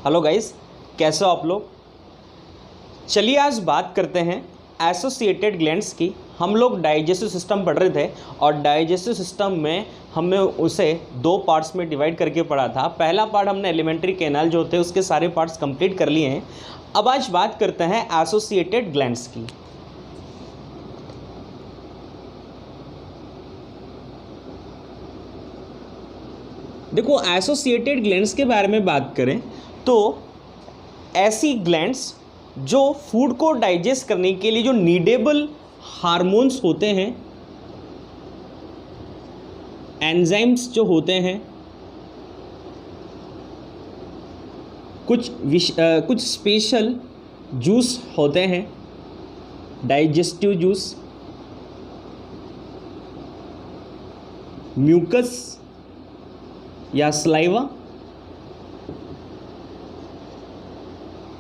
Hello guys, कैसे हो आप लोग। चलिए आज बात करते हैं एसोसिएटेड ग्लैंड्स की। हम लोग डाइजेस्टिव सिस्टम पढ़ रहे थे और डाइजेस्टिव सिस्टम में हमने उसे दो पार्ट्स में डिवाइड करके पढ़ा था। पहला पार्ट हमने एलिमेंट्री कैनाल जो होते हैं उसके सारे पार्ट्स कंप्लीट कर लिए हैं। अब आज बात करते हैं एसोसिएटेड ग्लैंड्स की। देखो, एसोसिएटेड ग्लैंड्स के बारे में बात करें तो ऐसी ग्लैंड्स जो फूड को डाइजेस्ट करने के लिए जो नीडेबल हार्मोन्स होते हैं, एंजाइम्स जो होते हैं, कुछ स्पेशल जूस होते हैं, डाइजेस्टिव जूस, म्यूकस या स्लाइवा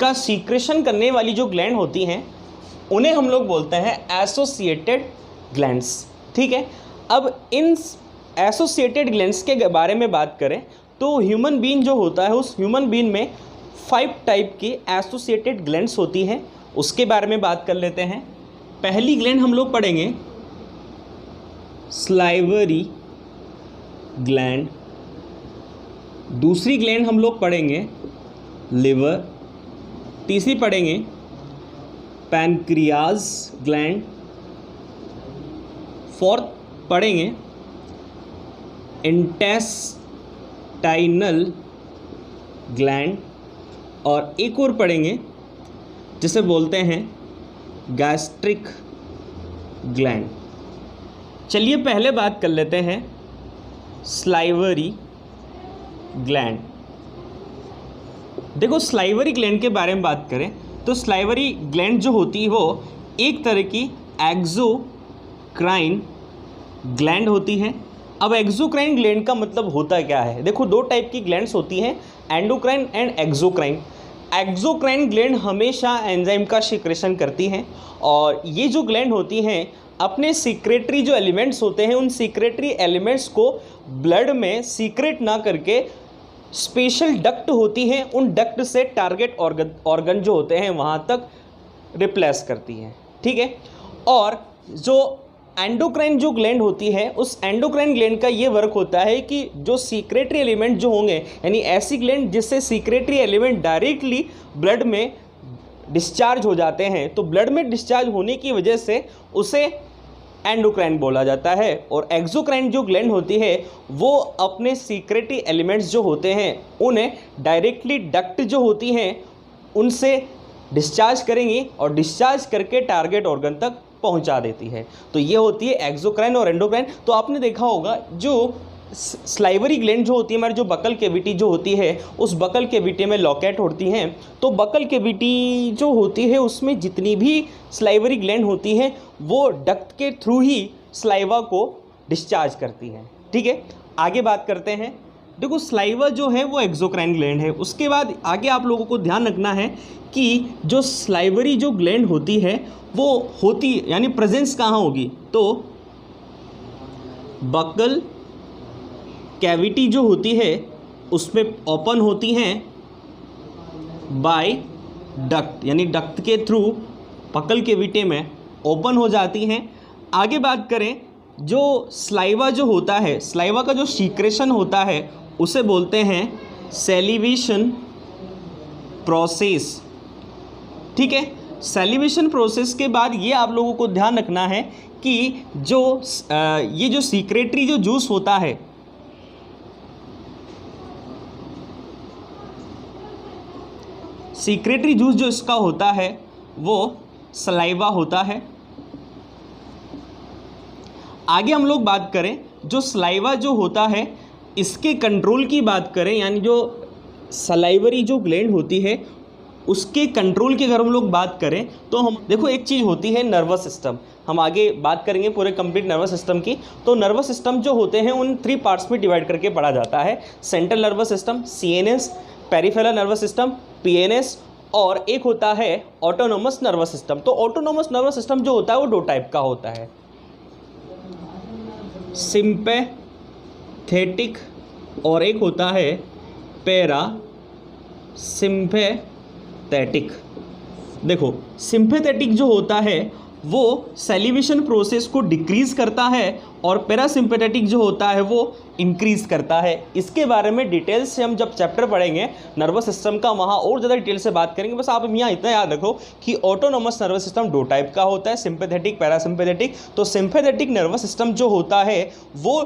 का सीक्रेशन करने वाली जो ग्लैंड होती हैं उन्हें हम लोग बोलते हैं एसोसिएटेड ग्लैंड्स। ठीक है, अब इन एसोसिएटेड ग्लैंड्स के बारे में बात करें तो ह्यूमन बीइंग जो होता है उस ह्यूमन बीइंग में 5 टाइप की एसोसिएटेड ग्लैंड्स होती हैं। उसके बारे में बात कर लेते हैं। पहली ग्लैंड हम लोग पढ़ेंगे स्लाइवरी ग्लैंड, दूसरी ग्लैंड हम लोग पढ़ेंगे लिवर, तीसरी पढ़ेंगे पैनक्रियाज ग्लैंड, फोर्थ पढ़ेंगे इंटेस्टाइनल ग्लैंड और एक और पढ़ेंगे जिसे बोलते हैं गैस्ट्रिक ग्लैंड। चलिए पहले बात कर लेते हैं स्लाइवरी ग्लैंड। देखो, स्लाइवरी ग्लैंड के बारे में बात करें तो स्लाइवरी ग्लैंड जो होती है वो एक तरह की एक्सोक्राइन ग्लैंड होती है। अब एक्सोक्राइन ग्लैंड का मतलब होता क्या है? देखो, 2 टाइप की ग्लैंड्स होती हैं, endocrine and exocrine. Exocrine gland हमेशा एंजाइम का सीक्रेशन करती हैं और ये जो ग्लैंड होती हैं अपने सीक्रेटरी जो एलिमेंट्स होते हैं उन सीक्रेटरी एलिमेंट्स को ब्लड में सीक्रेट ना करके स्पेशल डक्ट होती हैं, उन डक्ट से टारगेट ऑर्गन जो होते हैं वहाँ तक रिप्लेस करती हैं। ठीक है, और जो एंडोक्राइन जो ग्लैंड होती है उस एंडोक्राइन ग्लैंड का ये वर्क होता है कि जो सीक्रेटरी एलिमेंट जो होंगे, यानी ऐसी ग्लैंड जिससे सीक्रेटरी एलिमेंट डायरेक्टली ब्लड में डिस्चार्ज हो जाते हैं, तो ब्लड में डिस्चार्ज होने की वजह से उसे एंडोक्राइन बोला जाता है। और एक्सोक्राइन जो ग्लैंड होती है वो अपने सीक्रेटरी एलिमेंट्स जो होते हैं उन्हें डायरेक्टली डक्ट जो होती हैं उनसे डिस्चार्ज करेंगी और डिस्चार्ज करके टारगेट ऑर्गन तक पहुंचा देती है। तो ये होती है एक्सोक्राइन और एंडोक्राइन। तो आपने देखा होगा जो स्लाइवरी ग्लैंड जो होती है, हमारी जो बकल कैविटी जो होती है उस बकल कैविटी में लॉकेट होती हैं। तो बकल कैविटी जो होती है उसमें जितनी भी स्लाइवरी ग्लैंड होती हैं वो डक्ट के थ्रू ही स्लाइवा को डिस्चार्ज करती हैं। ठीक है, आगे बात करते हैं। देखो, स्लाइवा जो है वो एक्सोक्राइन ग्लैंड है। उसके बाद आगे आप लोगों को ध्यान रखना है कि जो स्लाइवरी जो ग्लैंड होती है वो होती यानी प्रेजेंस कहाँ होगी, तो बकल कैविटी जो होती है उसमें ओपन होती हैं बाय डक्ट, यानी डक्ट के थ्रू बकल कैविटी में ओपन हो जाती हैं। आगे बात करें, जो स्लाइवा जो होता है, स्लाइवा का जो सीक्रेशन होता है उसे बोलते हैं सैलिवेशन प्रोसेस। ठीक है, सैलिवेशन प्रोसेस के बाद ये आप लोगों को ध्यान रखना है कि ये जो सीक्रेटरी जो जूस होता है, सीक्रेटरी जूस जो इसका होता है वो सलाइवा होता है। आगे हम लोग बात करें, जो सलाइवा जो होता है इसके कंट्रोल की बात करें, यानी जो सलाइवरी जो ग्लैंड होती है उसके कंट्रोल की अगर हम लोग बात करें तो हम देखो, एक चीज़ होती है नर्वस सिस्टम। हम आगे बात करेंगे पूरे कंप्लीट नर्वस सिस्टम की। तो नर्वस सिस्टम जो होते हैं उन 3 पार्ट्स में डिवाइड करके पढ़ा जाता है। Central nervous system CNS, peripheral nervous system PNS और एक होता है ऑटोनोमस नर्वस सिस्टम। तो ऑटोनोमस नर्वस सिस्टम जो होता है वो 2 टाइप का होता है, सिंपैथेटिक और एक होता है पैरासिम्पैथेटिक। सिंपैथेटिक। देखो सिंपैथेटिक जो होता है वो सैलिवेशन प्रोसेस को डिक्रीज करता है और पैरासिम्पैथेटिक जो होता है वो इंक्रीज करता है। इसके बारे में डिटेल से हम जब चैप्टर पढ़ेंगे नर्वस सिस्टम का वहाँ और ज़्यादा डिटेल से बात करेंगे। बस आप यहाँ इतना याद रखो कि ऑटोनोमस नर्वस सिस्टम दो टाइप का होता है, सिंपैथेटिक, पैरासिम्पैथेटिक। तो सिंपैथेटिक नर्वस सिस्टम जो होता है वो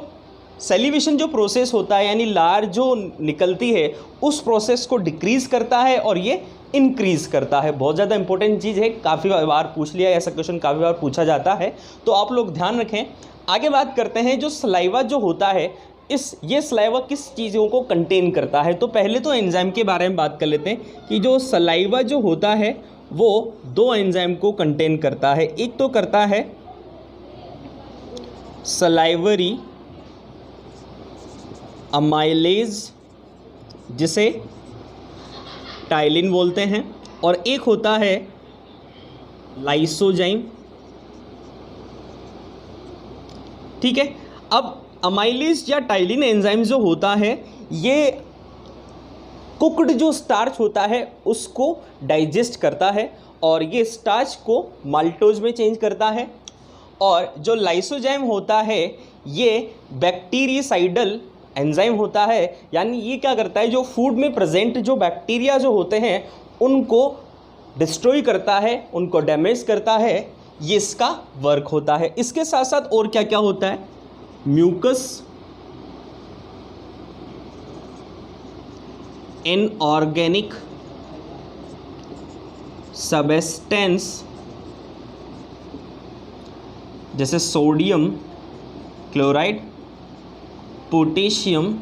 सैलिवेशन जो प्रोसेस होता है यानी लार जो निकलती है उस प्रोसेस को डिक्रीज करता है और ये इंक्रीज करता है। बहुत ज़्यादा इंपॉर्टेंट चीज़ है, काफ़ी बार पूछ लिया, ऐसा क्वेश्चन काफ़ी बार पूछा जाता है, तो आप लोग ध्यान रखें। आगे बात करते हैं जो सलाइवा जो होता है ये सलाइवा किस चीज़ों को कंटेन करता है। तो पहले तो एंजाइम के बारे में बात कर लेते हैं कि जो सलाइवा जो होता है वो दो एंजाइम को कंटेन करता है। एक तो करता है सलाइवरी अमाइलेज जिसे टाइलिन बोलते हैं, और एक होता है लाइसोजाइम। ठीक है, अब अमाइलेज या टाइलिन एंजाइम जो होता है ये कुक्ड जो स्टार्च होता है उसको डाइजेस्ट करता है और ये स्टार्च को माल्टोज में चेंज करता है। और जो लाइसोजाइम होता है ये बैक्टीरियासाइडल एंजाइम होता है, यानी ये क्या करता है जो फूड में प्रेजेंट जो बैक्टीरिया जो होते हैं उनको डिस्ट्रॉय करता है, उनको डैमेज करता है, ये इसका वर्क होता है। इसके साथ साथ और क्या क्या होता है, म्यूकस, इनऑर्गेनिक सबस्टेंस जैसे सोडियम क्लोराइड, पोटेशियम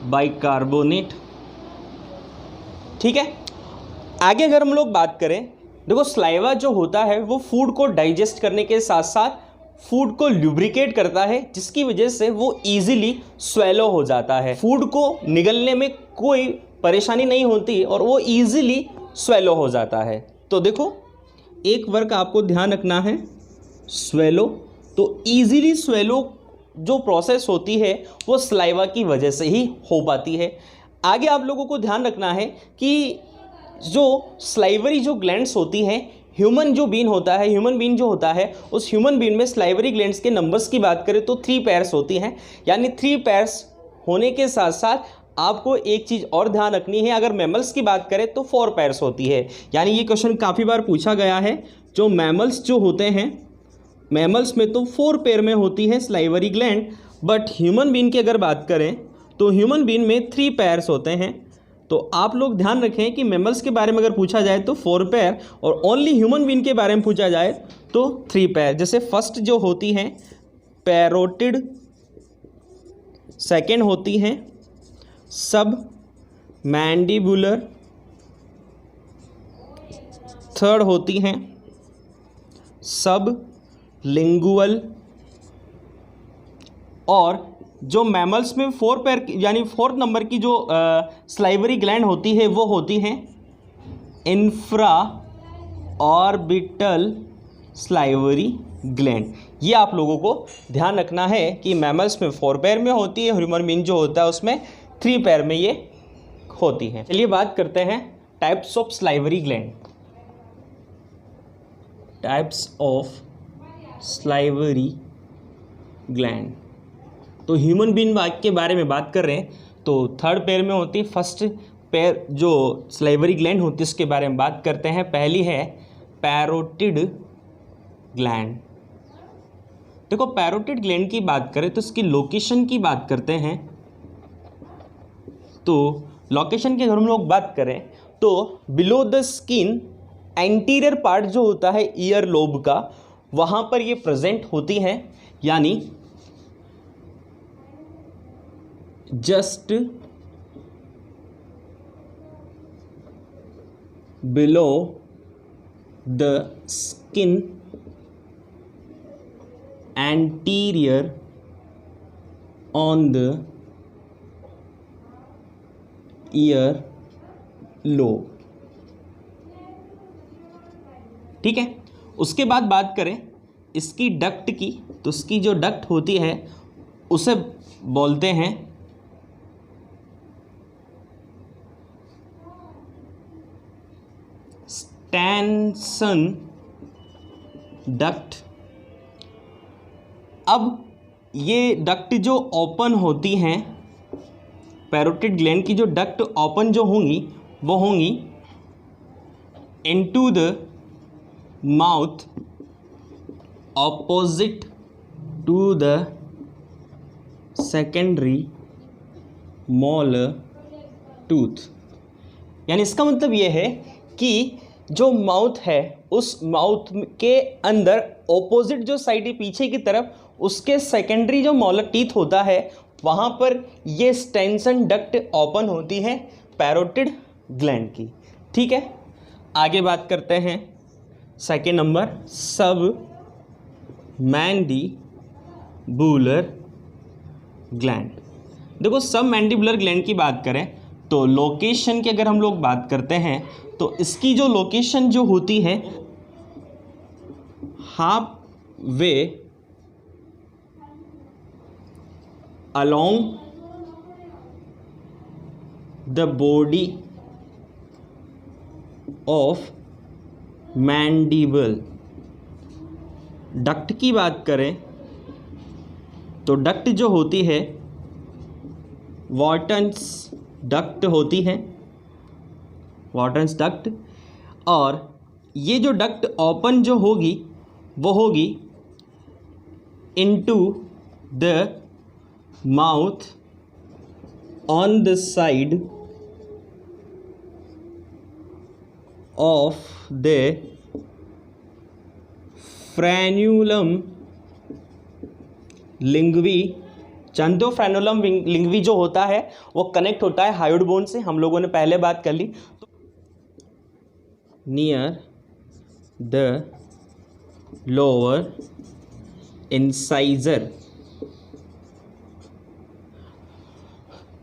बाइकार्बोनेट। ठीक है, आगे अगर हम लोग बात करें, देखो सलाइवा जो होता है वो फूड को डाइजेस्ट करने के साथ साथ फूड को ल्यूब्रिकेट करता है जिसकी वजह से वो इजीली स्वेलो हो जाता है। फूड को निगलने में कोई परेशानी नहीं होती और वो इजीली स्वेलो हो जाता है। तो देखो एक वर्क आपको ध्यान रखना है, स्वेलो। तो इजीली स्वेलो जो प्रोसेस होती है वो सलाइवा की वजह से ही हो पाती है। आगे आप लोगों को ध्यान रखना है कि जो सलाइवरी जो ग्लैंड्स होती हैं, ह्यूमन जो बीन होता है, ह्यूमन बीन जो होता है उस ह्यूमन बीन में सलाइवरी ग्लैंड्स के नंबर्स की बात करें तो 3 पेयर्स होती हैं। यानी 3 पेयर्स होने के साथ साथ आपको एक चीज़ और ध्यान रखनी है, अगर मैमल्स की बात करें तो 4 पेयर्स होती है। यानी ये क्वेश्चन काफ़ी बार पूछा गया है, जो मैमल्स जो होते हैं, मैमल्स में तो 4 पेयर में होती है salivary gland, but human being की अगर बात करें तो ह्यूमन बीन में 3 पेयर्स होते हैं। तो आप लोग ध्यान रखें कि मैमल्स के बारे में अगर पूछा जाए तो 4 पेयर और ओनली ह्यूमन बीन के बारे में पूछा जाए तो 3 पेयर। जैसे फर्स्ट जो होती हैं पैरोटिड, सेकेंड होती हैं सब मैंडिबुलर, थर्ड होती हैं सब लिंगुअल, और जो मैमल्स में 4 पेयर यानी 4th नंबर की जो सलाइवरी ग्लैंड होती है वो होती हैं इंफ्रा ऑर्बिटल सलाइवरी ग्लैंड। ये आप लोगों को ध्यान रखना है कि मैमल्स में 4 पेयर में होती है, ह्यूमन बीन जो होता है उसमें 3 पेयर में ये होती है। चलिए बात करते हैं types of salivary gland. Types of salivary gland, तो ह्यूमन बीन के बारे में बात कर रहे हैं तो 3rd पेयर में होती है। फर्स्ट पेयर जो सलाइवरी ग्लैंड होती है उसके बारे में बात करते हैं। पहली है पैरोटिड ग्लैंड। देखो पैरोटिड ग्लैंड की बात करें तो इसकी लोकेशन की बात करते हैं। तो लोकेशन की अगर हम लोग बात करें तो below the skin anterior part जो होता है ईयर लोब का, वहाँ पर ये प्रेजेंट होती हैं, यानी just below the skin anterior on the ear lobe. ठीक है, उसके बाद बात करें इसकी डक्ट की, तो इसकी जो डक्ट होती है उसे बोलते हैं स्टेनसन डक्ट। अब ये डक्ट जो ओपन होती हैं, पैरोटिड ग्लैंड की जो डक्ट ओपन जो होंगी वो होंगी into the mouth opposite to the secondary molar tooth. यानी इसका मतलब ये है कि जो माउथ है उस माउथ के अंदर ऑपोजिट जो साइड है पीछे की तरफ, उसके सेकेंडरी जो मोलर टीथ होता है वहाँ पर ये स्टेनसन डक्ट ओपन होती है पैरोटिड ग्लैंड की। ठीक है, आगे बात करते हैं सेकेंड नंबर, सब मैंडिबुलर ग्लैंड। देखो सब मैंडिबुलर ग्लैंड की बात करें तो लोकेशन की अगर हम लोग बात करते हैं तो इसकी जो लोकेशन जो होती है half way along the body of mandible. Duct की बात करें तो डक्ट जो होती है वॉटन्स डक्ट होती है, वॉटन्स डक्ट। और ये जो डक्ट ओपन जो होगी वो होगी into the mouth on the side of the frenulum linguae. चंदो फ्रेन्यूलम लिंग्वी जो होता है वो कनेक्ट होता है हायोइड बोन से, हम लोगों ने पहले बात कर ली। Near the lower incisor.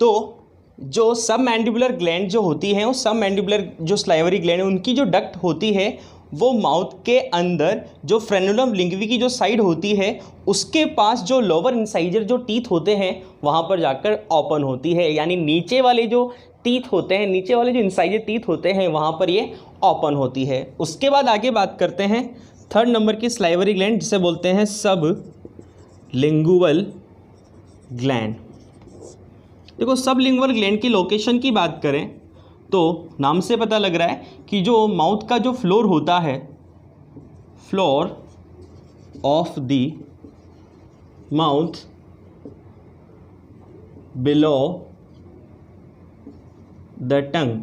तो जो सब मैंडिबुलर ग्लैंड जो होती हैं, उस सब मैंडिबुलर जो स्लाइवरी ग्लैंड है उनकी जो डक्ट होती है वो माउथ के अंदर जो फ्रेन्यूलम लिंग्वी की जो साइड होती है उसके पास जो लोअर इंसाइजर जो टीथ होते हैं वहाँ पर जाकर ओपन होती है। यानी नीचे वाले जो टीथ होते हैं, नीचे वाले जो इंसाइजर टीथ होते हैं वहाँ पर ये ओपन होती है। उसके बाद आगे बात करते हैं थर्ड नंबर की स्लाइवरी ग्लैंड जिसे बोलते हैं सब लिंगुअल ग्लैंड। देखो सब लिंगुअल ग्लैंड की लोकेशन की बात करें तो नाम से पता लग रहा है कि जो माउथ का जो फ्लोर होता है, floor of the mouth below the tongue.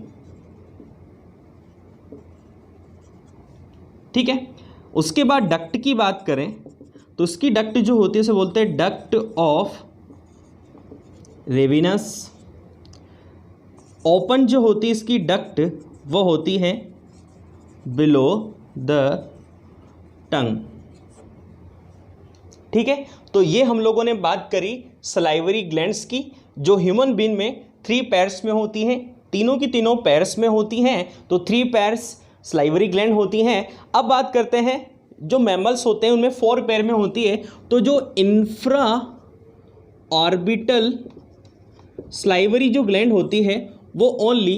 ठीक है, उसके बाद डक्ट की बात करें तो उसकी डक्ट जो होती है उसे बोलते हैं डक्ट ऑफ रेविनस। ओपन जो होती है इसकी डक्ट वो होती है बिलो द टंग। ठीक है, तो ये हम लोगों ने बात करी सलाइवरी ग्लैंड्स की जो ह्यूमन बीइंग में 3 पेयर्स में होती हैं, तीनों की तीनों पेयर्स में होती हैं, तो 3 पेयर्स सलाइवरी ग्लैंड होती हैं। अब बात करते हैं जो मैमल्स होते हैं उनमें 4 पेयर में होती है। तो जो इंफ्रा ऑर्बिटल स्लाइवरी जो ग्लैंड होती है वो ओनली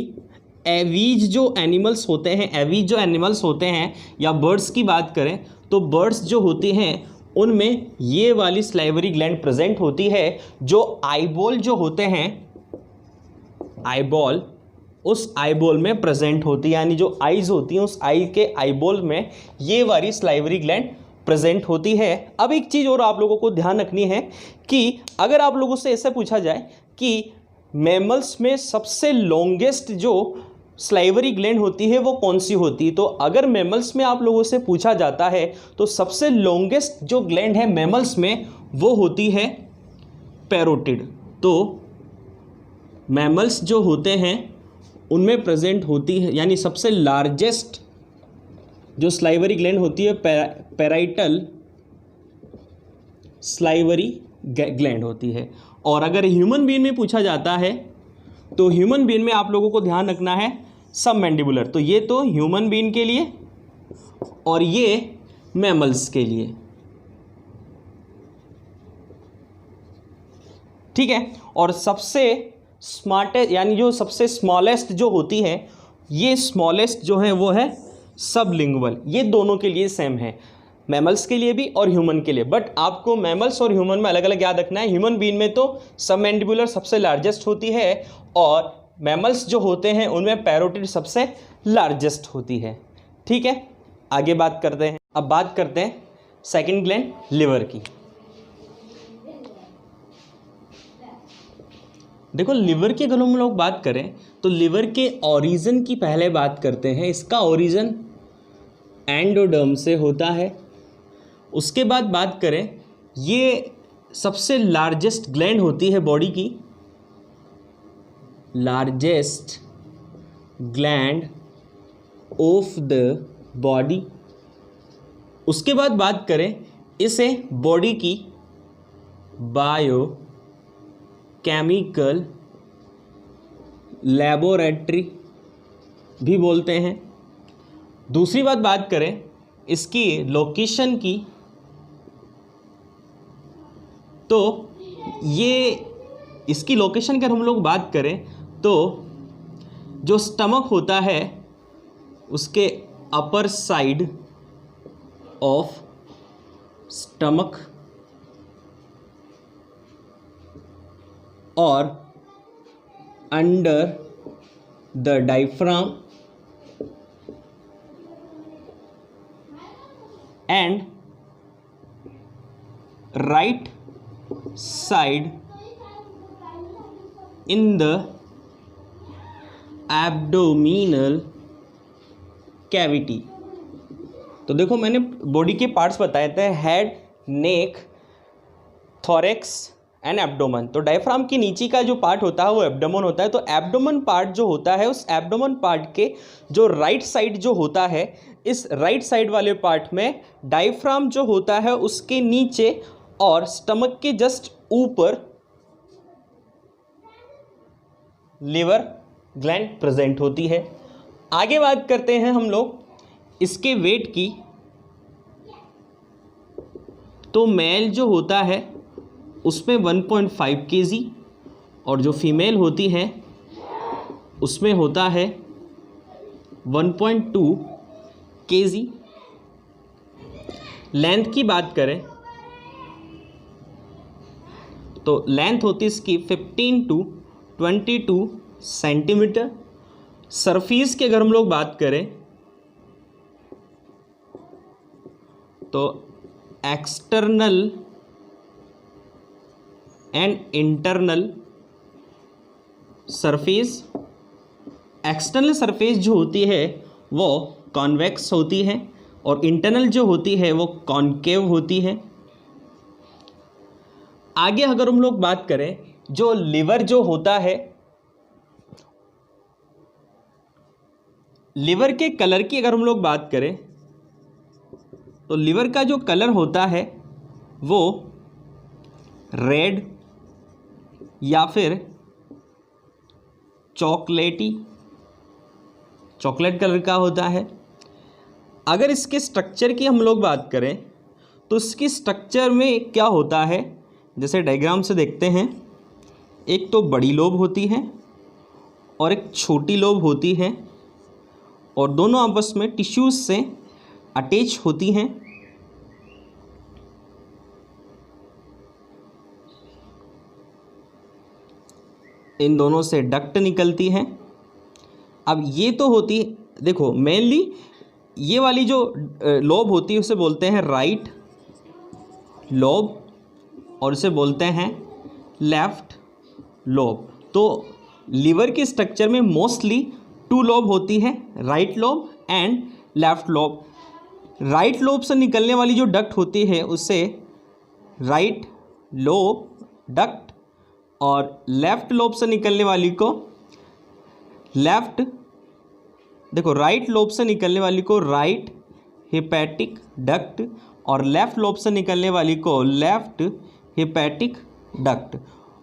एवीज जो एनिमल्स होते हैं, एवीज जो एनिमल्स होते हैं या बर्ड्स की बात करें तो बर्ड्स जो होती हैं उनमें ये वाली स्लाइवरी ग्लैंड प्रेजेंट होती है। जो आईबॉल जो होते हैं, आईबॉल उस आईबॉल में प्रेजेंट होती है, यानी जो आईज होती हैं उस आई के आईबॉल में ये वाली स्लाइवरी ग्लैंड प्रेजेंट होती है। अब एक चीज़ और आप लोगों को ध्यान रखनी है कि अगर आप लोगों से ऐसे पूछा जाए कि मैमल्स में सबसे लॉन्गेस्ट जो स्लाइवरी ग्लैंड होती है वो कौन सी होती है, तो अगर मैमल्स में आप लोगों से पूछा जाता है तो सबसे लॉन्गेस्ट जो ग्लैंड है मैमल्स में वो होती है पैरोटिड। तो मैमल्स जो होते हैं उनमें प्रेजेंट होती है, यानी सबसे लार्जेस्ट जो स्लाइवरी ग्लैंड होती है पैराइटल स्लाइवरी ग्लैंड होती है। और अगर ह्यूमन बीइंग में पूछा जाता है तो ह्यूमन बीइंग में आप लोगों को ध्यान रखना है सब मैंडिबुलर। तो ये तो ह्यूमन बीइंग के लिए और ये मैमल्स के लिए। ठीक है, और सबसे स्मार्टेस्ट यानी जो सबसे स्मॉलेस्ट जो होती है, ये स्मॉलेस्ट जो है वो है सबलिंगुअल, ये दोनों के लिए सेम है, मैमल्स के लिए भी और ह्यूमन के लिए। बट आपको मैमल्स और ह्यूमन में अलग अलग याद रखना है। ह्यूमन बीइंग में तो सबमैंडिबुलर सबसे लार्जेस्ट होती है और मैमल्स जो होते हैं उनमें पैरोटिड सबसे लार्जेस्ट होती है। ठीक है, आगे बात करते हैं। अब बात करते हैं सेकंड ग्लैंड लिवर की। देखो लिवर की अगर हम लोग बात करें तो लिवर के ओरिजिन की पहले बात करते हैं। इसका ओरिजिन एंडोडर्म से होता है। उसके बाद बात करें, ये सबसे लार्जेस्ट ग्लैंड होती है बॉडी की, largest gland of the body. उसके बाद बात करें, इसे बॉडी की बायो केमिकल लैबोरेटरी भी बोलते हैं। दूसरी बात करें इसकी लोकेशन की, तो ये इसकी लोकेशन की अगर हम लोग बात करें तो जो स्टमक होता है उसके अपर साइड ऑफ स्टमक और under the diaphragm and right side in the abdominal cavity. तो देखो मैंने बॉडी के पार्ट्स बताए थे, head, neck, thorax and abdomen. तो डायफ्राम के नीचे का जो पार्ट होता है वो एब्डोमन होता है। तो एब्डोमन पार्ट जो होता है, उस एब्डोमन पार्ट के जो राइट साइड जो होता है, इस राइट साइड वाले पार्ट में डायफ्राम जो होता है उसके नीचे और स्टमक के जस्ट ऊपर लिवर ग्लैंड प्रेजेंट होती है। आगे बात करते हैं हम लोग इसके वेट की। तो मेल जो होता है उसमें 1.5 kg और जो फीमेल होती है उसमें होता है 1.2 kg। लेंथ की बात करें तो लेंथ होती है इसकी 15 to 22 सेंटीमीटर। सरफेस की अगर हम लोग बात करें तो external and internal surface. External surface जो होती है वो कॉन्वेक्स होती है और इंटरनल जो होती है वो कॉनकेव होती है। आगे अगर हम लोग बात करें, जो लिवर जो होता है, लिवर के कलर की अगर हम लोग बात करें तो लिवर का जो कलर होता है वो रेड या फिर चॉकलेट कलर का होता है। अगर इसके स्ट्रक्चर की हम लोग बात करें तो इसकी स्ट्रक्चर में क्या होता है, जैसे डायग्राम से देखते हैं, एक तो बड़ी लोब होती है और एक छोटी लोब होती है और दोनों आपस में टिश्यूज से अटैच होती हैं। इन दोनों से डक्ट निकलती हैं। अब ये तो होती, देखो मेनली ये वाली जो लोब होती है उसे बोलते हैं राइट लोब और इसे बोलते हैं लेफ्ट लोब। तो लिवर के स्ट्रक्चर में मोस्टली 2 लोब होती है, right lobe and left lobe. Right lobe से निकलने वाली जो डक्ट होती है उसे राइट लोब डक्ट और लेफ्ट लोब से निकलने वाली को लेफ्ट, देखो राइट लोब से निकलने वाली को राइट हेपेटिक डक्ट और लेफ्ट लोब से निकलने वाली को लेफ्ट हेपेटिक डक्ट।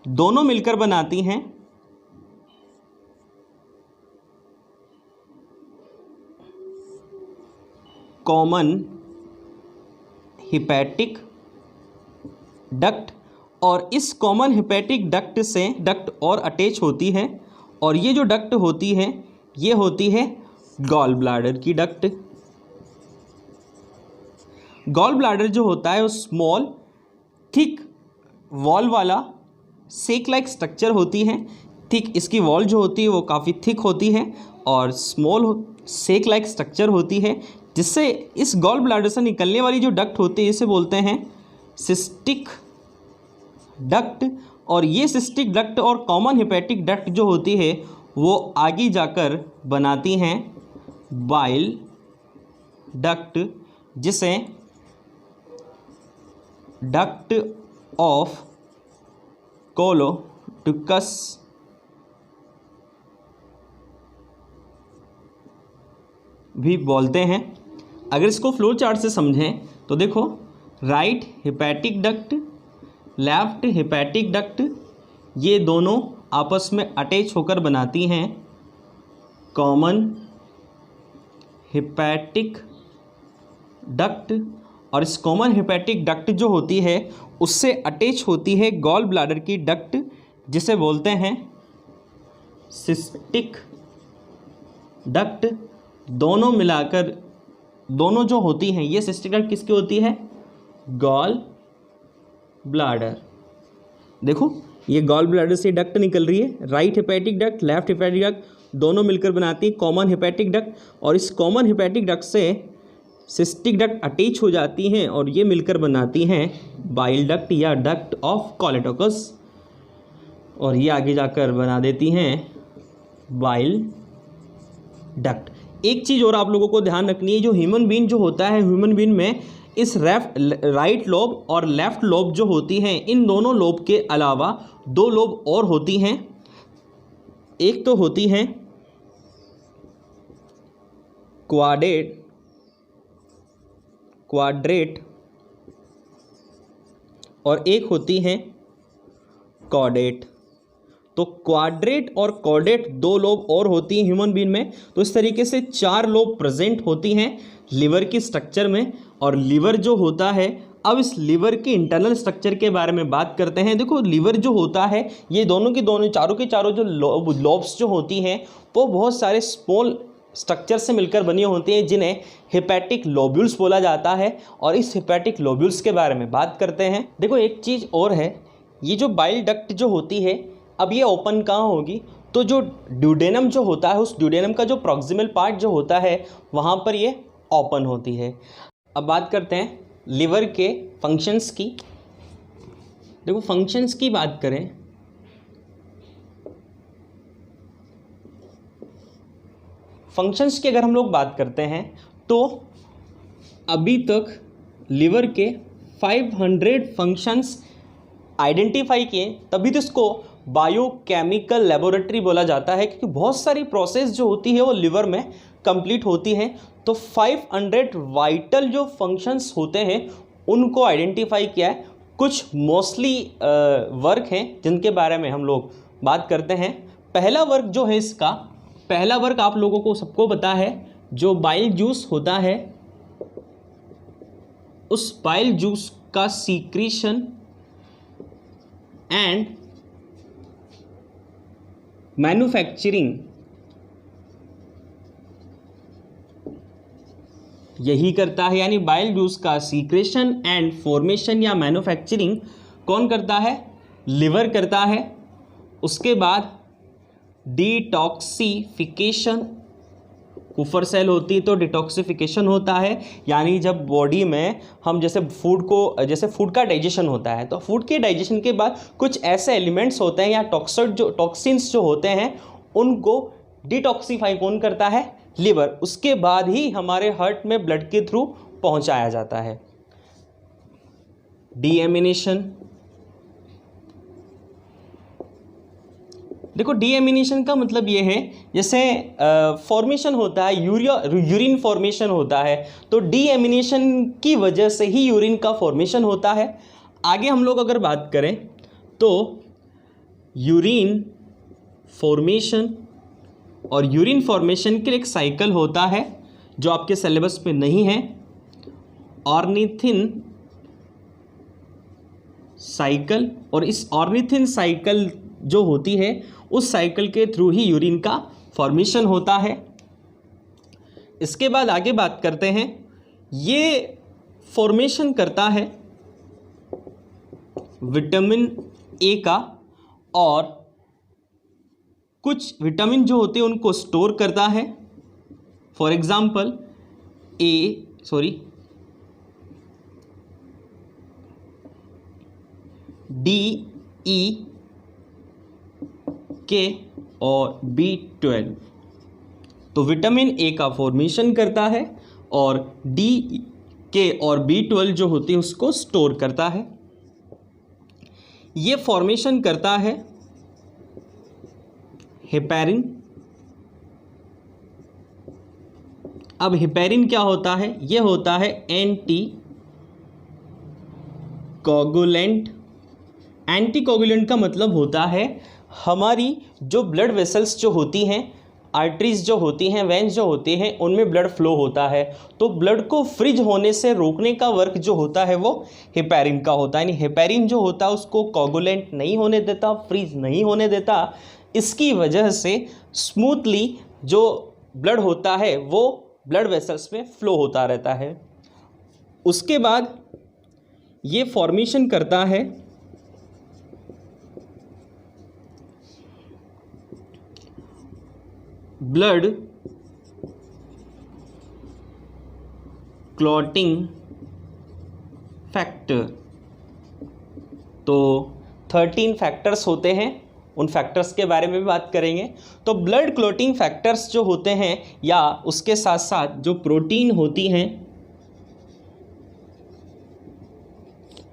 दोनों मिलकर बनाती हैं कॉमन हेपेटिक डक्ट और इस कॉमन हेपेटिक डक्ट से डक्ट और अटैच होती है और ये जो डक्ट होती है ये होती है गॉल ब्लैडर की डक्ट। गॉल ब्लैडर जो होता है वो स्मॉल थिक वॉल वाला सेक लाइक स्ट्रक्चर होती है। थिक इसकी वॉल जो होती है वो काफ़ी थिक होती है और स्मॉल सेक लाइक स्ट्रक्चर होती है, जिससे इस गॉल ब्लैडर से निकलने वाली जो डक्ट होती है इसे बोलते हैं सिस्टिक डक्ट। और ये सिस्टिक डक्ट और कॉमन हेपेटिक डक्ट जो होती है वो आगे जाकर बनाती हैं बाइल डक्ट, जिसे डक्ट ऑफ कोलोटुकस भी बोलते हैं। अगर इसको फ्लो चार्ट से समझें तो देखो, right hepatic duct, left hepatic duct, ये दोनों आपस में अटैच होकर बनाती हैं कॉमन हेपेटिक डक्ट। और इस कॉमन हेपेटिक डक्ट जो होती है उससे अटैच होती है गॉल ब्लैडर की डक्ट, जिसे बोलते हैं सिस्टिक डक्ट। दोनों मिलाकर दोनों जो होती हैं ये सिस्टिक डक्ट किसकी होती है? Gall bladder. देखो ये गॉल ब्लैडर से डक्ट निकल रही है, right hepatic duct, left hepatic duct दोनों मिलकर बनाती है कॉमन हेपेटिक डक्ट। और इस कॉमन हेपेटिक डक्ट से सिस्टिक डक्ट अटैच हो जाती हैं और ये मिलकर बनाती हैं बाइल डक्ट या डक्ट ऑफ कोलोटोकस, और ये आगे जाकर बना देती हैं बाइल डक्ट। एक चीज़ और आप लोगों को ध्यान रखनी है, जो ह्यूमन बीन जो होता है, ह्यूमन बीन में इस राइट लोब और लेफ्ट लोब जो होती हैं, इन दोनों लोब के अलावा दो लोब और होती हैं। एक तो होती हैं क्वाड्रेट और एक होती हैं कॉर्डेट। तो क्वाड्रेट और कॉर्डेट दो लोब और होती हैं ह्यूमन बीन में। तो इस तरीके से चार लोब प्रेजेंट होती हैं लिवर की स्ट्रक्चर में। और लिवर जो होता है, अब इस लिवर के इंटरनल स्ट्रक्चर के बारे में बात करते हैं। देखो लिवर जो होता है ये दोनों की दोनों चारों के चारों जो लोब्स जो होती हैं वो बहुत सारे स्मॉल स्ट्रक्चर से मिलकर बनी होती हैं, जिन्हें हेपेटिक लोब्यूल्स बोला जाता है। और इस हेपेटिक लोब्यूल्स के बारे में बात करते हैं। देखो एक चीज़ और है, ये जो बाइल डक्ट जो होती है अब ये ओपन कहाँ होगी? तो जो ड्यूडेनम जो होता है उस ड्यूडेनम का जो प्रॉक्सिमल पार्ट जो होता है वहाँ पर ये ओपन होती है। अब बात करते हैं लिवर के फंक्शंस की। देखो फंक्शंस की बात करें, फंक्शंस की अगर हम लोग बात करते हैं तो अभी तक लिवर के 500 फंक्शंस आइडेंटिफाई किए, तभी तो इसको बायोकेमिकल लेबोरेटरी बोला जाता है, क्योंकि बहुत सारी प्रोसेस जो होती है वो लिवर में कंप्लीट होती है। तो 500 वाइटल जो फंक्शंस होते हैं उनको आइडेंटिफाई किया है। कुछ मोस्टली वर्क हैं जिनके बारे में हम लोग बात करते हैं। पहला वर्क जो है इसका, पहला वर्क आप लोगों को सबको पता है, जो बाइल जूस होता है उस बाइल जूस का सीक्रेशन एंड मैन्युफैक्चरिंग यही करता है। यानी बाइल जूस का सीक्रेशन एंड फॉर्मेशन या मैन्युफैक्चरिंग कौन करता है? लिवर करता है। उसके बाद डिटॉक्सिफिकेशन, कुफर सेल होती है तो डिटॉक्सिफिकेशन होता है। यानी जब बॉडी में हम जैसे फूड का डाइजेशन होता है तो फूड के डाइजेशन के बाद कुछ ऐसे एलिमेंट्स होते हैं या टॉक्सिन्स जो होते हैं उनको डिटॉक्सिफाई कौन करता है? लिवर। उसके बाद ही हमारे हार्ट में ब्लड के थ्रू पहुंचाया जाता है। डीएमिनेशन, देखो डीएमिनेशन का मतलब ये है, जैसे फॉर्मेशन होता है यूरिन फॉर्मेशन होता है, तो डीएमिनेशन की वजह से ही यूरिन का फॉर्मेशन होता है। आगे हम लोग अगर बात करें तो यूरिन फॉर्मेशन, और यूरिन फॉर्मेशन के लिए एक साइकिल होता है जो आपके सिलेबस पे नहीं है, ऑर्निथिन साइकिल। और इस ऑर्निथिन साइकिल जो होती है उस साइकिल के थ्रू ही यूरिन का फॉर्मेशन होता है। इसके बाद आगे बात करते हैं, ये फॉर्मेशन करता है विटामिन ए का, और कुछ विटामिन जो होते हैं उनको स्टोर करता है। फॉर एग्जाम्पल डी, ई, के और B12। तो विटामिन ए का फॉर्मेशन करता है और डी, के और B12 जो होती है उसको स्टोर करता है। ये फॉर्मेशन करता है हेपेरिन। अब हेपेरिन क्या होता है? ये होता है एंटी कोगुलेंट। एंटी कोगुलेंट का मतलब होता है हमारी जो ब्लड वेसल्स जो होती हैं, आर्टरीज जो होती हैं, वेंस जो होती हैं, उनमें ब्लड फ्लो होता है, तो ब्लड को फ्रीज होने से रोकने का वर्क जो होता है वो हेपेरिन का होता है। यानी हेपेरिन जो होता है उसको कोगुलेंट नहीं होने देता, फ्रीज नहीं होने देता। इसकी वजह से स्मूथली जो ब्लड होता है वो ब्लड वेसल्स में फ्लो होता रहता है। उसके बाद ये फॉर्मेशन करता है ब्लड क्लॉटिंग फैक्टर। तो 13 फैक्टर्स होते हैं, उन फैक्टर्स के बारे में भी बात करेंगे। तो ब्लड क्लॉटिंग फैक्टर्स जो होते हैं या उसके साथ साथ जो प्रोटीन होती हैं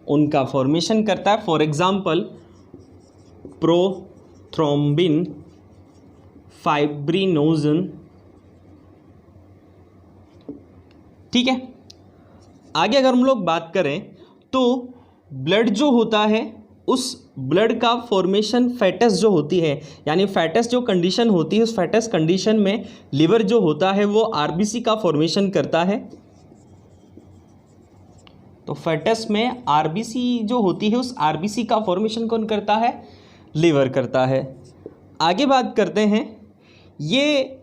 उनका फॉर्मेशन करता है। For example prothrombin, fibrinogen. ठीक है, आगे अगर हम लोग बात करें तो ब्लड जो होता है उस ब्लड का फॉर्मेशन फैटस जो होती है, यानी फैटस जो कंडीशन होती है, उस फैटस कंडीशन में लिवर जो होता है वो आरबीसी का फॉर्मेशन करता है। तो फैटस में आरबीसी जो होती है उस आरबीसी का फॉर्मेशन कौन करता है? लिवर करता है। आगे बात करते हैं, ये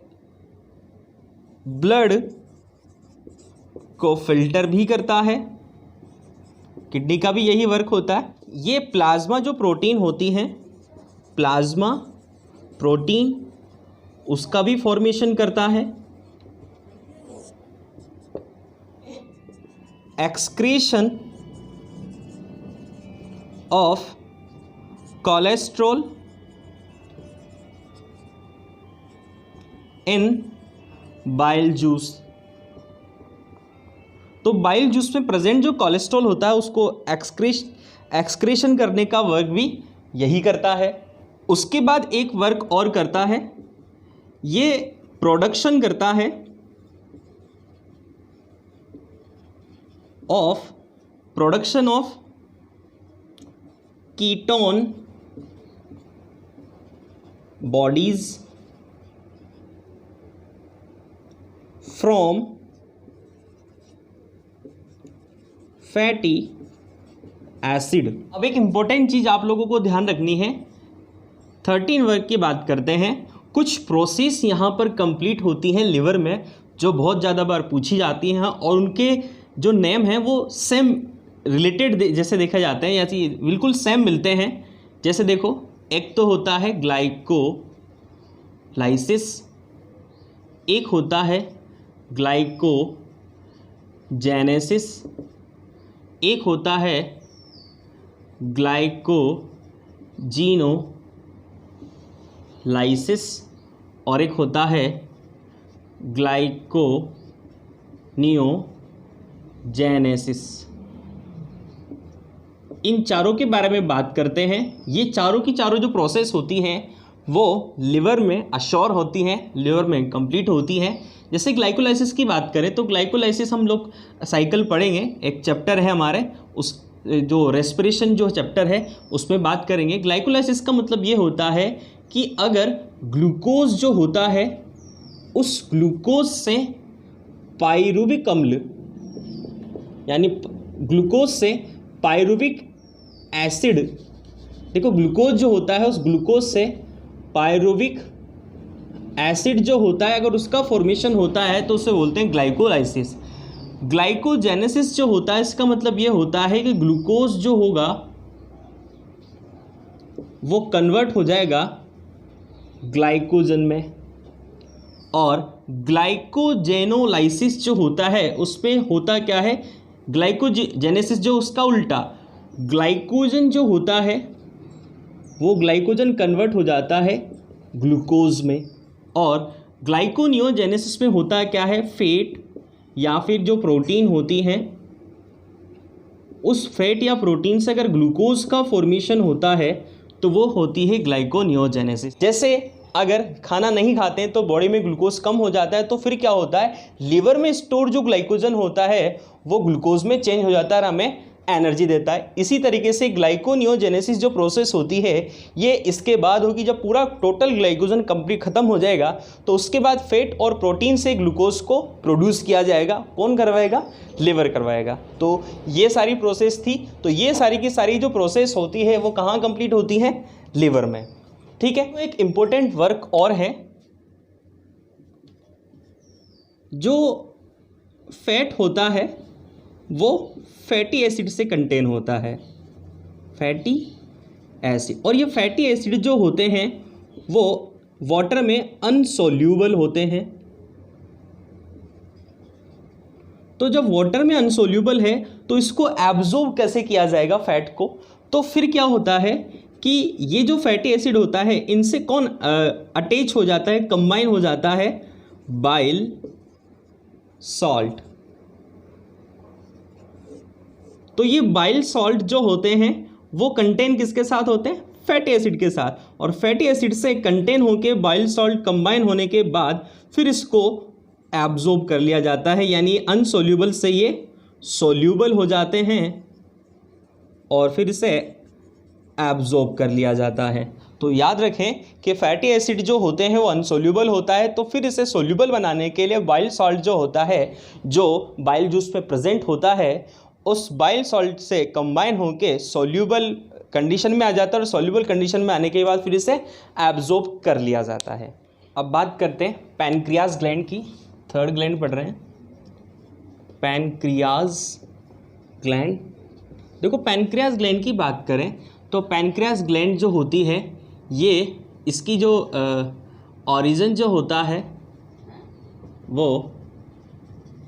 ब्लड को फिल्टर भी करता है, किडनी का भी यही वर्क होता है। ये प्लाज्मा जो प्रोटीन होती है, प्लाज्मा प्रोटीन, उसका भी फॉर्मेशन करता है। Excretion of cholesterol in bile juice. तो बाइल जूस में प्रेजेंट जो कोलेस्ट्रॉल होता है उसको एक्सक्रीशन करने का वर्क भी यही करता है। उसके बाद एक वर्क और करता है, ये प्रोडक्शन करता है production of ketone bodies from fatty acid. अब एक इंपॉर्टेंट चीज़ आप लोगों को ध्यान रखनी है, 13 वर्क की बात करते हैं। कुछ प्रोसेस यहाँ पर कंप्लीट होती हैं लिवर में जो बहुत ज़्यादा बार पूछी जाती हैं और उनके जो नेम हैं वो सेम रिलेटेड जैसे देखा जाते हैं, या बिल्कुल सेम मिलते हैं। जैसे देखो, एक तो होता है ग्लाइकोलाइसिस, एक होता है ग्लाइकोजेनेसिस, एक होता है ग्लाइकोजीनोलाइसिस और एक होता है ग्लाइकोनियोजेनेसिस। इन चारों के बारे में बात करते हैं। ये चारों की चारों जो प्रोसेस होती हैं वो लिवर में अश्योर होती हैं, लिवर में कंप्लीट होती हैं। जैसे ग्लाइकोलाइसिस की बात करें तो ग्लाइकोलाइसिस हम लोग साइकिल पढ़ेंगे, एक चैप्टर है हमारे, उस जो रेस्पिरेशन जो चैप्टर है उसमें बात करेंगे। ग्लाइकोलाइसिस का मतलब ये होता है कि अगर ग्लूकोज जो होता है उस ग्लूकोज से पाइरुविक अम्ल, यानी ग्लूकोज से पाइरुविक एसिड, देखो ग्लूकोज जो होता है उस ग्लूकोज से पाइरुविक एसिड जो होता है अगर उसका फॉर्मेशन होता है तो उसे बोलते हैं ग्लाइकोलाइसिस। ग्लाइकोजेनेसिस जो होता है इसका मतलब ये होता है कि ग्लूकोज जो होगा वो कन्वर्ट हो जाएगा ग्लाइकोजन में, और ग्लाइकोजेनोलाइसिस जो होता है उसमें होता क्या है, ग्लाइकोजेनेसिस जो उसका उल्टा, ग्लाइकोजन जो होता है वो ग्लाइकोजन कन्वर्ट हो जाता है ग्लूकोज में, और ग्लाइकोनियोजेनेसिस में होता क्या है, फैट या फिर जो प्रोटीन होती हैं उस फैट या प्रोटीन से अगर ग्लूकोज का फॉर्मेशन होता है तो वो होती है ग्लाइकोनियोजेनेसिस। जैसे अगर खाना नहीं खाते हैं तो बॉडी में ग्लूकोज कम हो जाता है, तो फिर क्या होता है, लीवर में स्टोर जो ग्लाइकोजन होता है वो ग्लूकोज में चेंज हो जाता है और हमें एनर्जी देता है। इसी तरीके से ग्लाइकोनियोजेनेसिस जो प्रोसेस होती है ये इसके बाद होगी, जब पूरा टोटल ग्लाइकोजन कंप्लीट खत्म हो जाएगा तो उसके बाद फैट और प्रोटीन से ग्लूकोज को प्रोड्यूस किया जाएगा। कौन करवाएगा, लिवर करवाएगा। तो ये सारी प्रोसेस थी। तो ये सारी की सारी जो प्रोसेस होती है वो कहाँ कंप्लीट होती है, लिवर में। ठीक है। तो एक इम्पोर्टेंट वर्क और है, जो फैट होता है वो फैटी एसिड से कंटेन होता है, फैटी एसिड, और ये फैटी एसिड जो होते हैं वो वाटर में अनसोल्यूबल होते हैं। तो जब वाटर में अनसोल्यूबल है तो इसको एब्जॉर्ब कैसे किया जाएगा फैट को, तो फिर क्या होता है कि ये जो फैटी एसिड होता है इनसे कौन अटैच हो जाता है, कंबाइन हो जाता है, बाइल सॉल्ट। तो ये बाइल सॉल्ट जो होते हैं वो कंटेन किसके साथ होते हैं, फैटी एसिड के साथ, और फैटी एसिड से कंटेन होके बाइल सॉल्ट कंबाइन होने के बाद फिर इसको एब्जॉर्ब कर लिया जाता है, यानी अनसोल्यूबल से ये सोल्यूबल हो जाते हैं और फिर इसे एब्जॉर्ब कर लिया जाता है। तो याद रखें कि फैटी एसिड जो होते हैं वो अनसोल्यूबल होता है, तो फिर इसे सोल्यूबल बनाने के लिए बाइल सॉल्ट जो होता है, जो बाइल जूस में प्रेजेंट होता है, उस बाइल सॉल्ट से कंबाइन होकर सोल्यूबल कंडीशन में आ जाता है, और सोल्यूबल कंडीशन में आने के बाद फिर इसे एब्जॉर्ब कर लिया जाता है। अब बात करते हैं पैनक्रियाज ग्लैंड की। थर्ड ग्लैंड पढ़ रहे हैं, पैनक्रियाज ग्लैंड। देखो पैनक्रियाज ग्लैंड की बात करें तो पैनक्रियाज ग्लैंड जो होती है ये इसकी जो ओरिजिन जो होता है वो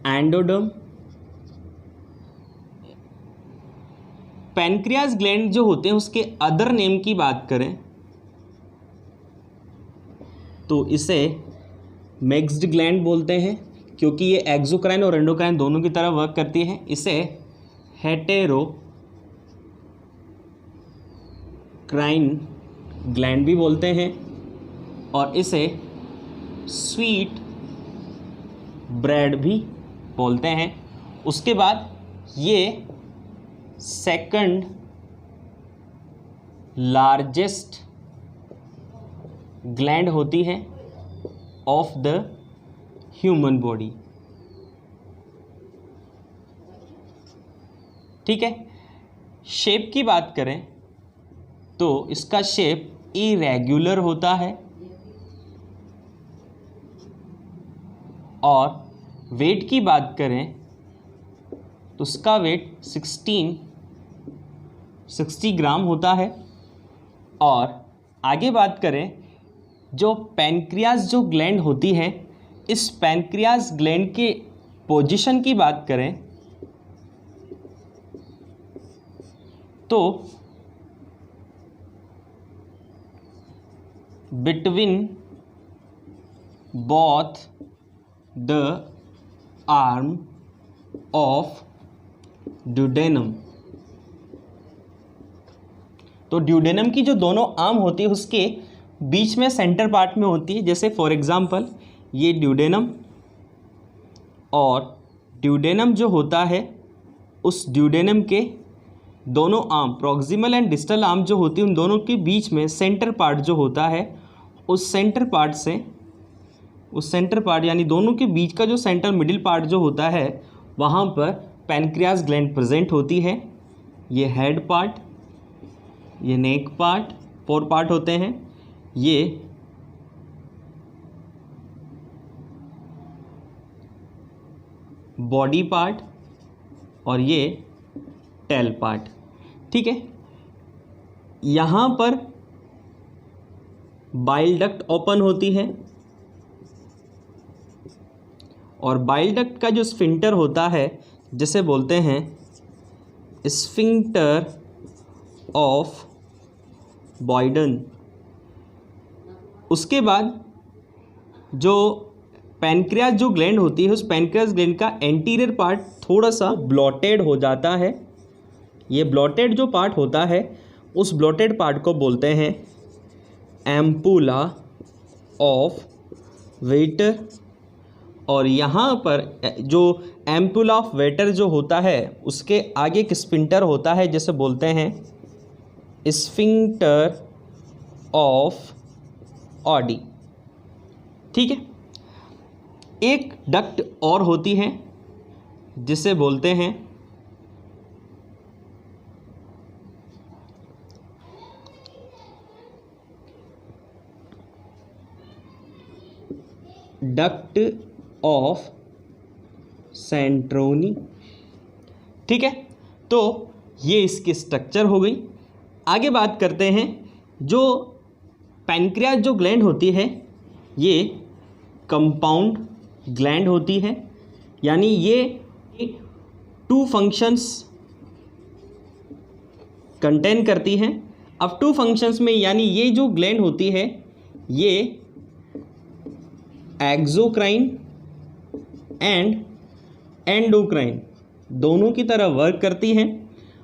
एंडोडर्म। पैनक्रियाज ग्लैंड जो होते हैं उसके अदर नेम की बात करें तो इसे मिक्स्ड ग्लैंड बोलते हैं, क्योंकि ये एक्सोक्राइन और एंडोक्राइन दोनों की तरह वर्क करती है। इसे हेटेरोक्राइन ग्लैंड भी बोलते हैं, और इसे स्वीट ब्रेड भी बोलते हैं। उसके बाद ये सेकंड लार्जेस्ट ग्लैंड होती है ऑफ द ह्यूमन बॉडी। ठीक है। शेप की बात करें तो इसका शेप इरेगुलर होता है, और वेट की बात करें तो उसका वेट 60 ग्राम होता है। और आगे बात करें जो पैनक्रियाज जो ग्लैंड होती है, इस पैनक्रियाज ग्लैंड के पोजीशन की बात करें तो between both the arm of duodenum. तो ड्यूडेनम की जो दोनों आर्म होती है उसके बीच में सेंटर पार्ट में होती है। जैसे फॉर एग्जांपल ये ड्यूडेनम, और ड्यूडेनम जो होता है उस ड्यूडेनम के दोनों arm, proximal and distal arm जो होती है, उन दोनों के बीच में सेंटर पार्ट जो होता है, उस सेंटर पार्ट यानी दोनों के बीच का जो सेंटर मिडिल पार्ट जो होता है वहाँ पर पैनक्रियाज ग्लैंड प्रेजेंट होती है। ये हेड पार्ट, ये नेक पार्ट, 4 पार्ट होते हैं। बॉडी पार्ट और ये टेल पार्ट। ठीक है, यहाँ पर बाइल डक्ट ओपन होती है और बाइल डक्ट का जो स्फिंक्टर होता है जिसे बोलते हैं स्फिंक्टर ऑफ बॉयडन। उसके बाद जो पैनक्रियाज जो ग्लैंड होती है उस पैनक्रियाज ग्लैंड का एंटीरियर पार्ट थोड़ा सा ब्लॉटेड हो जाता है। ये ब्लॉटेड जो पार्ट होता है उस ब्लॉटेड पार्ट को बोलते हैं एम्पुला ऑफ वेटर। और यहाँ पर जो एम्पुला ऑफ वेटर जो होता है उसके आगे एक स्फिंक्टर होता है जिसे बोलते हैं स्फिंक्टर ऑफ ऑडी। ठीक है, एक डक्ट और होती है जिसे बोलते हैं डक्ट ऑफ सेंट्रोनी। ठीक है, तो ये इसकी स्ट्रक्चर हो गई। आगे बात करते हैं, जो पैनक्रियाज जो ग्लैंड होती है ये कंपाउंड ग्लैंड होती है, यानी ये 2 फंक्शंस कंटेन करती हैं। अब 2 फंक्शंस में यानी ये जो ग्लैंड होती है ये एक्सोक्राइन एंड एंडोक्राइन दोनों की तरह वर्क करती हैं।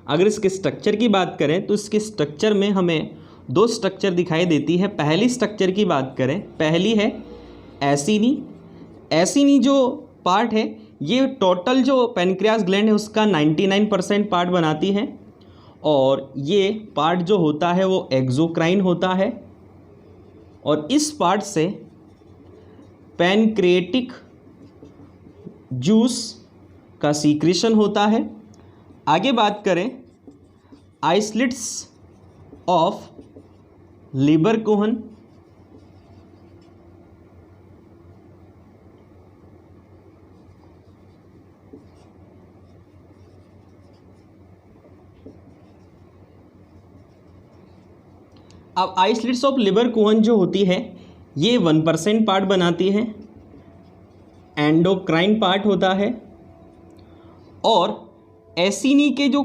अगर इसके स्ट्रक्चर की बात करें तो इसके स्ट्रक्चर में हमें 2 स्ट्रक्चर दिखाई देती है। पहली स्ट्रक्चर की बात करें, पहली है एसिनी। एसिनी जो पार्ट है ये टोटल जो पैनक्रियाज ग्लैंड है उसका 99% पार्ट बनाती है और ये पार्ट जो होता है वो एक्सोक्राइन होता है और इस पार्ट से पैनक्रिएटिक जूस का सीक्रेशन होता है। आगे बात करें आइसलेट्स ऑफ लीबरकुहन। अब आइसलेट्स ऑफ लीबरकुहन जो होती है ये 1% पार्ट बनाती है, एंडोक्राइन पार्ट होता है। और एसिनी के जो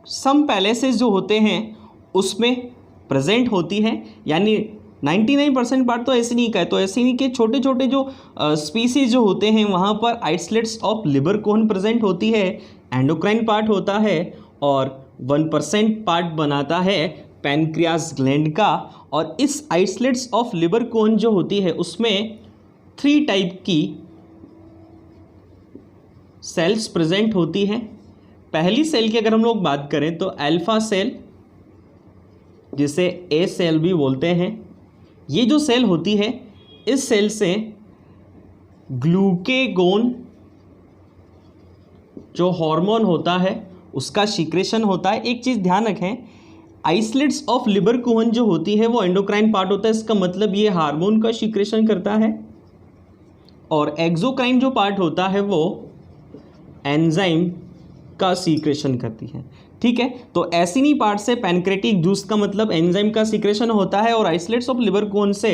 सम पैलेसेस जो होते हैं उसमें प्रेजेंट होती है, यानी 99% पार्ट तो एसिनी का है। तो एसिनी के छोटे छोटे जो स्पीसीज जो होते हैं वहाँ पर आइसलेट्स ऑफ लीबरकुहन प्रेजेंट होती है, एंडोक्राइन पार्ट होता है और 1% पार्ट बनाता है पैनक्रियाज ग्लैंड का। और इस आइसलेट्स ऑफ लीबरकुहन जो होती है उसमें 3 टाइप की सेल्स प्रेजेंट होती हैं। पहली सेल की अगर हम लोग बात करें तो अल्फा सेल, जिसे ए सेल भी बोलते हैं, ये जो सेल होती है इस सेल से ग्लूकेगोन जो हार्मोन होता है उसका सीक्रेशन होता है। एक चीज़ ध्यान रखें, आइसलेट्स ऑफ लीबरकुहन जो होती है वो एंडोक्राइन पार्ट होता है, इसका मतलब ये हार्मोन का सीक्रेशन करता है। और एक्सोक्राइन जो पार्ट होता है वो एंजाइम का सीक्रेशन करती है। ठीक है, तो एसिनी पार्ट से पैनक्रेटिक जूस का मतलब एंजाइम का सीक्रेशन होता है और आइसलेट्स ऑफ लीबरकुहन से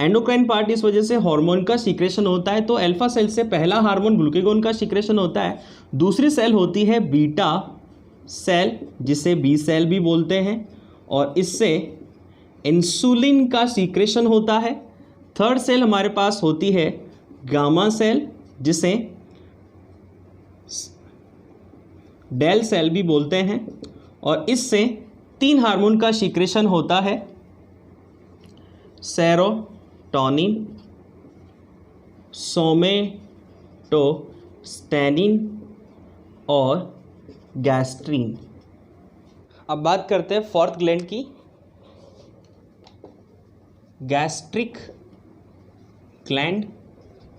एंडोक्राइन पार्ट इस वजह से हार्मोन का सीक्रेशन होता है। तो अल्फा सेल से पहला हार्मोन ग्लूकेगोन का सीक्रेशन होता है। दूसरी सेल होती है बीटा सेल, जिसे बी सेल भी बोलते हैं, और इससे इंसुलिन का सीक्रेशन होता है। थर्ड सेल हमारे पास होती है गामा सेल, जिसे डेल सेल भी बोलते हैं, और इससे 3 हार्मोन का सीक्रेशन होता है, सेरोटोनिन, सोमेटोस्टेनिन और गैस्ट्रीन। अब बात करते हैं फोर्थ ग्लैंड की, गैस्ट्रिक ग्लैंड।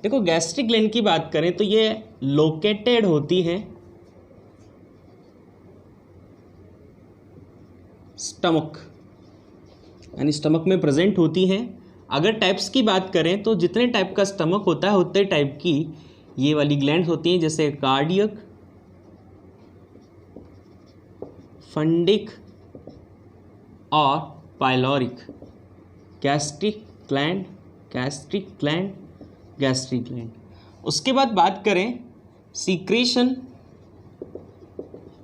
देखो, गैस्ट्रिक ग्लैंड की बात करें तो ये लोकेटेड होती है स्टमक, यानी स्टमक में प्रेजेंट होती हैं। अगर टाइप्स की बात करें तो जितने टाइप का स्टमक होता है उतने टाइप की ये वाली ग्लैंड होती हैं, जैसे कार्डियक, फंडिक और pyloric. Gastric gland, gastric gland, gastric gland. उसके बाद बात करें सीक्रेशन,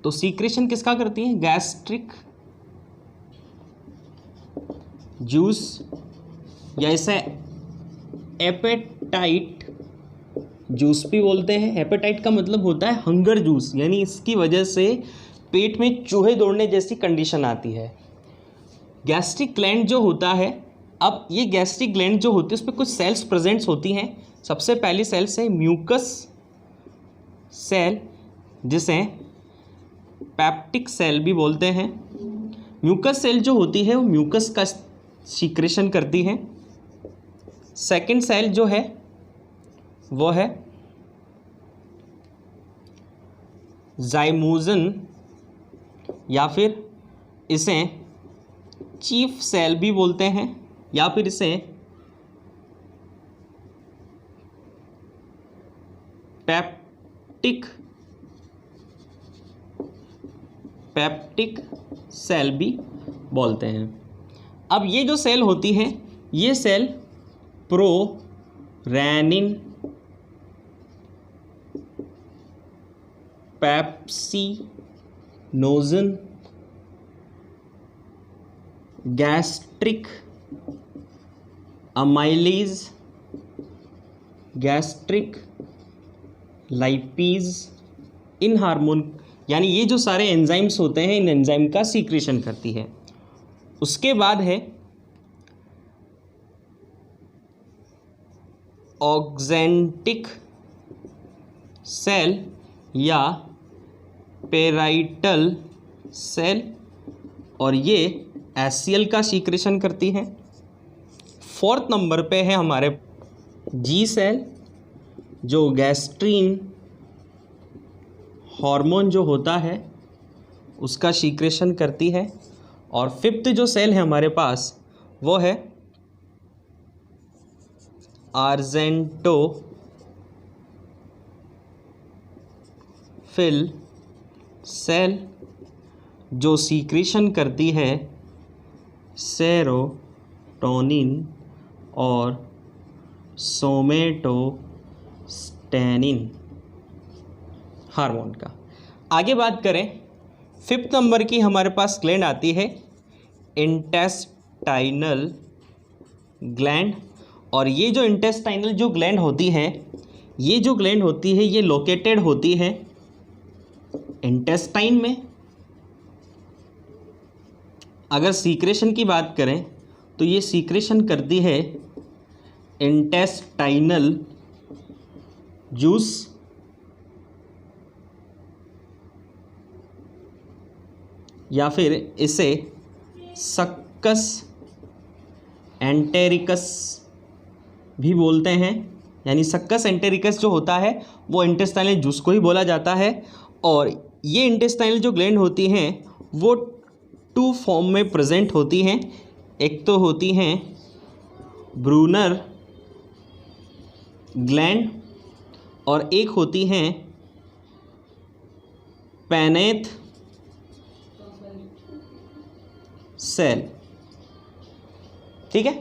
तो सीक्रेशन किसका करती है? गैस्ट्रिक जूस, या इसे एपेटाइट जूस भी बोलते हैं। एपेटाइट का मतलब होता है हंगर जूस, यानी इसकी वजह से पेट में चूहे दौड़ने जैसी कंडीशन आती है। गैस्ट्रिक ग्लैंड जो होता है, अब ये गैस्ट्रिक ग्लैंड जो होती है उस पर कुछ सेल्स प्रेजेंट्स होती हैं। सबसे पहली सेल्स है म्यूकस सेल, जिसे पेप्टिक सेल भी बोलते हैं। म्यूकस सेल जो होती है वो म्यूकस का सीक्रेशन करती है। सेकंड सेल जो है वो है जाइमोजन, या फिर इसे चीफ सेल भी बोलते हैं, या फिर इसे पेप्टिक सेल भी बोलते हैं। अब ये जो सेल होती हैं, ये cell prorenin, pepsinogen, gastric amylase, gastric lipase, इन हार्मोन, यानी ये जो सारे एंजाइम्स होते हैं, इन एंजाइम का सीक्रेशन करती है। उसके बाद है ऑक्जेंटिक सेल या पेराइटल सेल, और ये एससीएल का सीक्रेशन करती है। फोर्थ नंबर पे है हमारे जी सेल, जो गैस्ट्रीन हार्मोन जो होता है उसका सीक्रेशन करती है। और फिफ्थ जो सेल है हमारे पास वो है आर्जेंटोफिल सेल, जो सीक्रेशन करती है सेरोटोनिन और सोमेटोस्टेनिन हार्मोन का। आगे बात करें, फिफ्थ नंबर की हमारे पास ग्लैंड आती है इंटेस्टाइनल ग्लैंड। और ये जो इंटेस्टाइनल जो ग्लैंड होती है, ये जो ग्लैंड होती है ये लोकेटेड होती है इंटेस्टाइन में। अगर सीक्रेशन की बात करें तो ये सीक्रेशन करती है इंटेस्टाइनल जूस, या फिर इसे सक्कस एंटेरिकस भी बोलते हैं। यानी सक्कस एंटेरिकस जो होता है वो इंटेस्टाइनल जूस को ही बोला जाता है। और ये इंटेस्टाइनल जो ग्लैंड होती हैं वो टू फॉर्म में प्रेजेंट होती हैं। एक तो होती हैं ब्रूनर ग्लैंड, और एक होती हैं पेनेथ सेल। ठीक है।